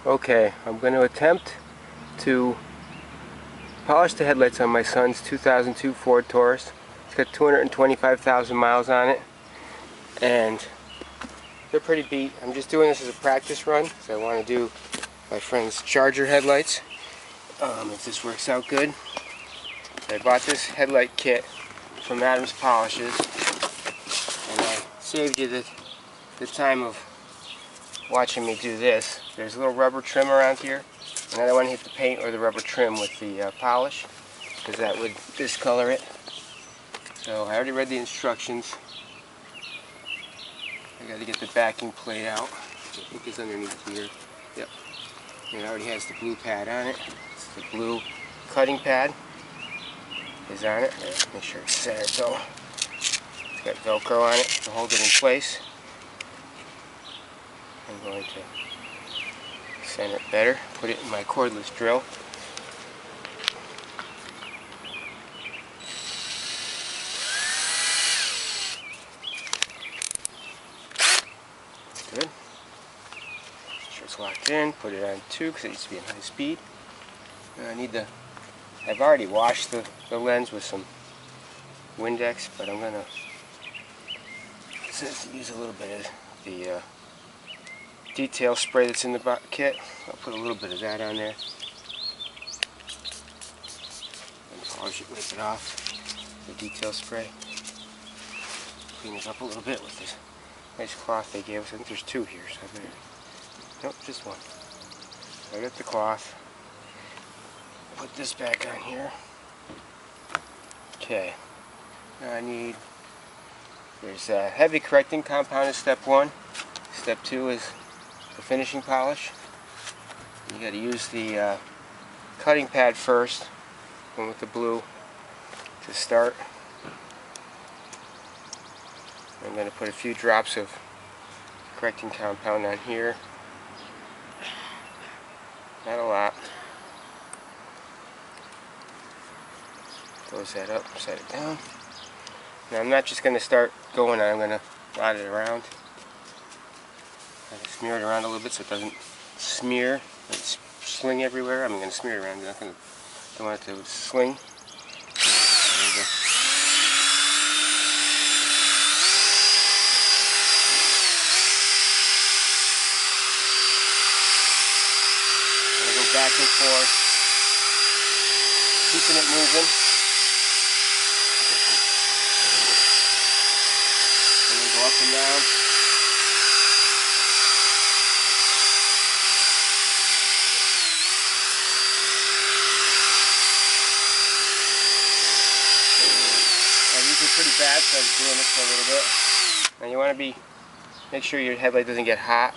Okay, I'm going to attempt to polish the headlights on my son's 2002 Ford Taurus. It's got 225,000 miles on it, and they're pretty beat. I'm just doing this as a practice run because I want to do my friend's Charger headlights. If this works out good. I bought this headlight kit from Adam's Polishes, and I saved you the time of watching me do this. There's a little rubber trim around here, and I don't want to hit the paint or the rubber trim with the polish because that would discolor it. So I already read the instructions. I got to get the backing plate out, which I think is underneath here. Yep. And it already has the blue pad on it. It's the blue cutting pad is on it. Make sure it's centered though. It's got Velcro on it to hold it in place. I'm going to center it better, put it in my cordless drill. Good. Make sure it's locked in, put it on 2 because it needs to be in high speed. And I've already washed the lens with some Windex, but I'm going to use a little bit of the detail spray that's in the kit. I'll put a little bit of that on there and polish it, wipe it off, the detail spray. Clean it up a little bit with this nice cloth they gave us. I think there's 2 here, so I better... Nope, just 1. I got the cloth. Put this back on here. Okay. Now I need... There's heavy correcting compound is step 1. Step 2 is the finishing polish. You got to use the cutting pad first, one with the blue, to start. I'm going to put a few drops of correcting compound on here. Not a lot. Close that up, set it down. Now I'm not just going to start going on, I'm going to dot it around. Smear it around a little bit so it doesn't smear and sling everywhere. I'm going to smear it around. Don't want it to sling. I'm going to go back and forth, keeping it moving. And then go up and down. Pretty bad, so I was doing this for a little bit. Now you want to make sure your headlight doesn't get hot.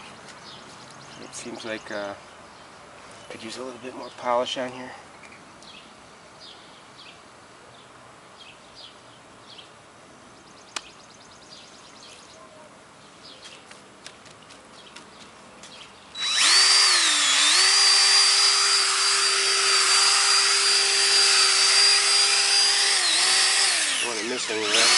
It seems like could use a little bit more polish on here. Don't want to miss anywhere.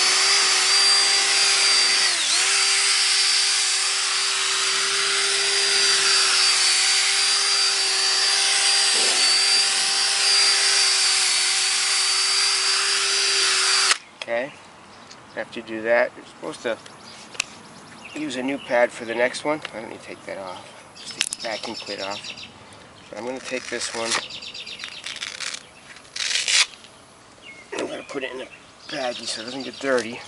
Okay, after you do that, you're supposed to use a new pad for the next one. I don't need to take that off, just take the backing plate off. But I'm going to take this one, I'm going to put it in a baggie so it doesn't get dirty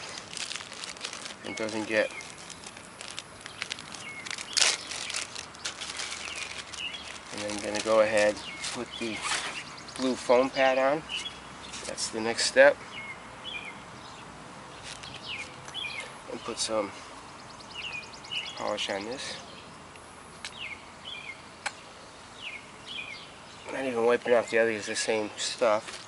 and doesn't get and then I'm going to go ahead and put the blue foam pad on. That's the next step. And put some polish on this. I'm not even wiping off the other, it's the same stuff.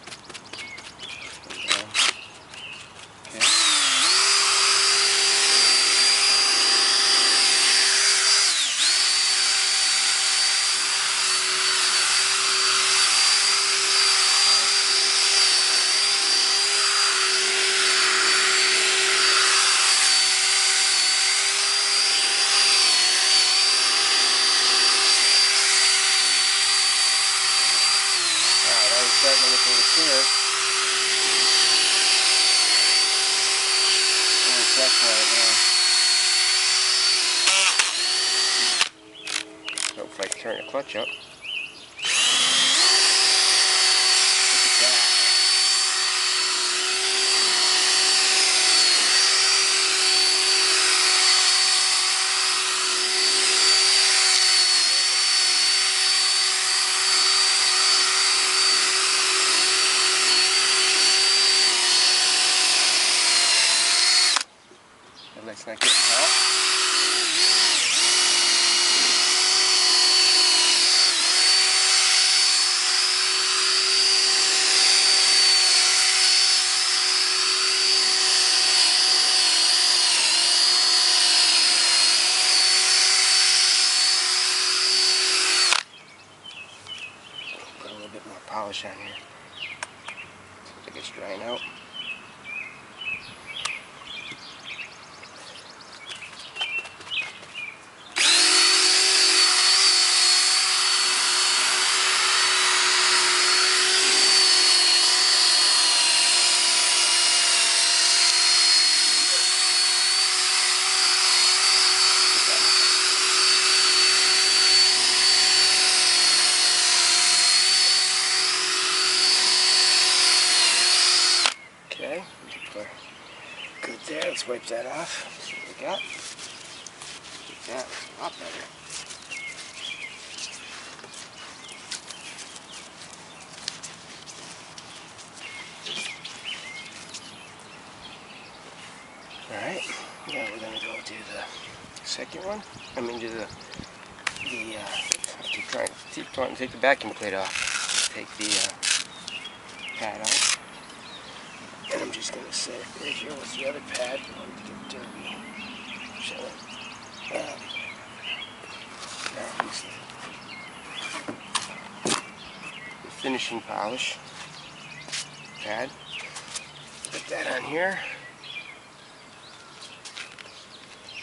turn the clutch up. Let's not get hot. Put a little bit more polish on here. I think it's drying out. Okay, good there. Let's wipe that off. See what we got. That was a lot better. Alright, now we're going to go do the second one. I mean, do I keep trying to take the vacuum plate off. Take the pad off. And I'm just going to set it right here with the other pad. I want it to get dirty. Shall it? Now use the finishing polish pad. Put that on here.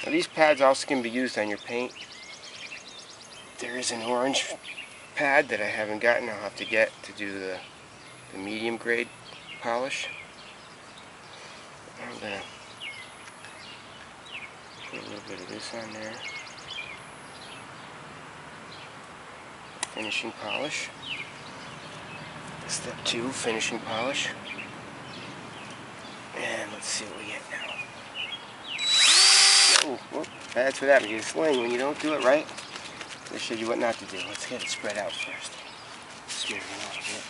Now these pads also can be used on your paint. There is an orange pad that I haven't gotten. I'll have to get to do the medium grade polish. I'm going to put a little bit of this on there. Finishing polish. Step 2, finishing polish. And let's see what we get now. Oh, whoop, that's what happens. You sling when you don't do it right. They show you what not to do. Let's get it spread out first. Smear it a little bit.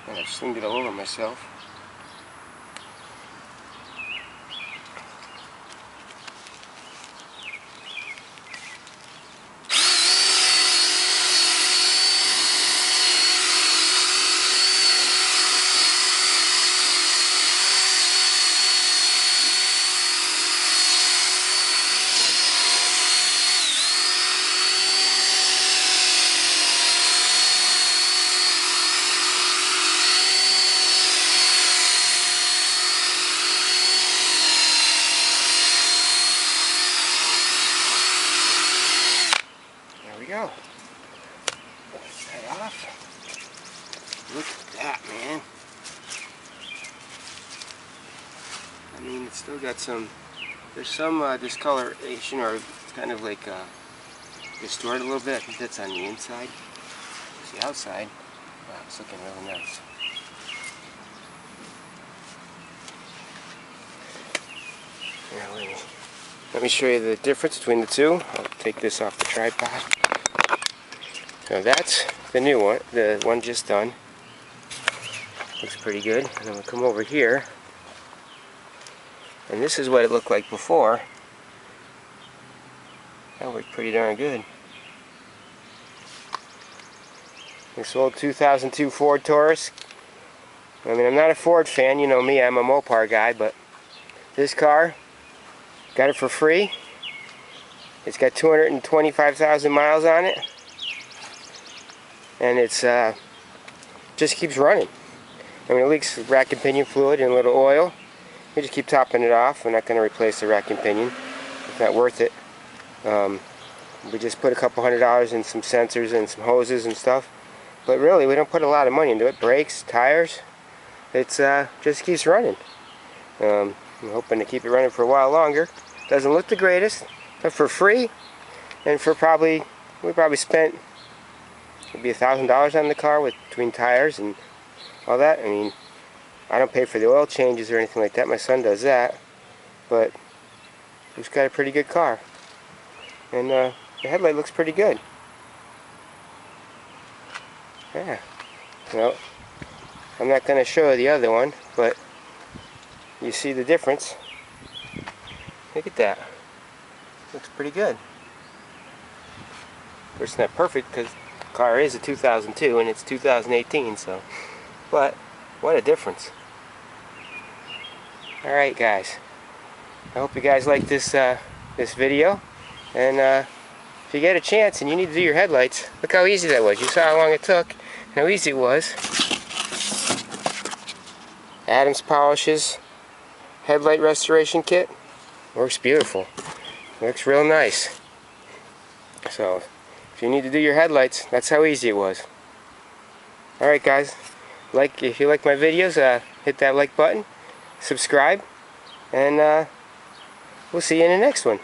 And I've slinged it all over myself. Go. That off. Look at that, man. I mean, it's still got some, there's some discoloration, or kind of like distorted a little bit. I think that's on the inside. It's the outside. Wow, it's looking really nice. Now, let me show you the difference between the two. I'll take this off the tripod. Now that's the new one, the one just done. Looks pretty good. And I'm going to come over here. And this is what it looked like before. That worked pretty darn good. This old 2002 Ford Taurus. I mean, I'm not a Ford fan, you know me, I'm a Mopar guy, but this car, got it for free. It's got 225,000 miles on it, and it's just keeps running. I mean, it leaks rack and pinion fluid and a little oil. We just keep topping it off. We're not going to replace the rack and pinion. It's not worth it. We just put a couple $100 in some sensors and some hoses and stuff. But really, we don't put a lot of money into it. Brakes, tires. It's just keeps running. I'm hoping to keep it running for a while longer. Doesn't look the greatest, but for free, and for we probably spent maybe $1,000 on the car with between tires and all that. I mean, I don't pay for the oil changes or anything like that. My son does that, but he's got a pretty good car, and the headlight looks pretty good. Yeah. Well, I'm not going to show the other one, but you see the difference. Look at that. Looks pretty good. Of course, it's not perfect because the car is a 2002 and it's 2018, so. But what a difference. Alright guys, I hope you guys like this this video, and if you get a chance and you need to do your headlights, look how easy that was. You saw how long it took and how easy it was. Adams Polishes headlight restoration kit works beautiful. Looks real nice. So if you need to do your headlights, that's how easy it was. Alright guys, if you like my videos, hit that like button, subscribe, and we'll see you in the next one.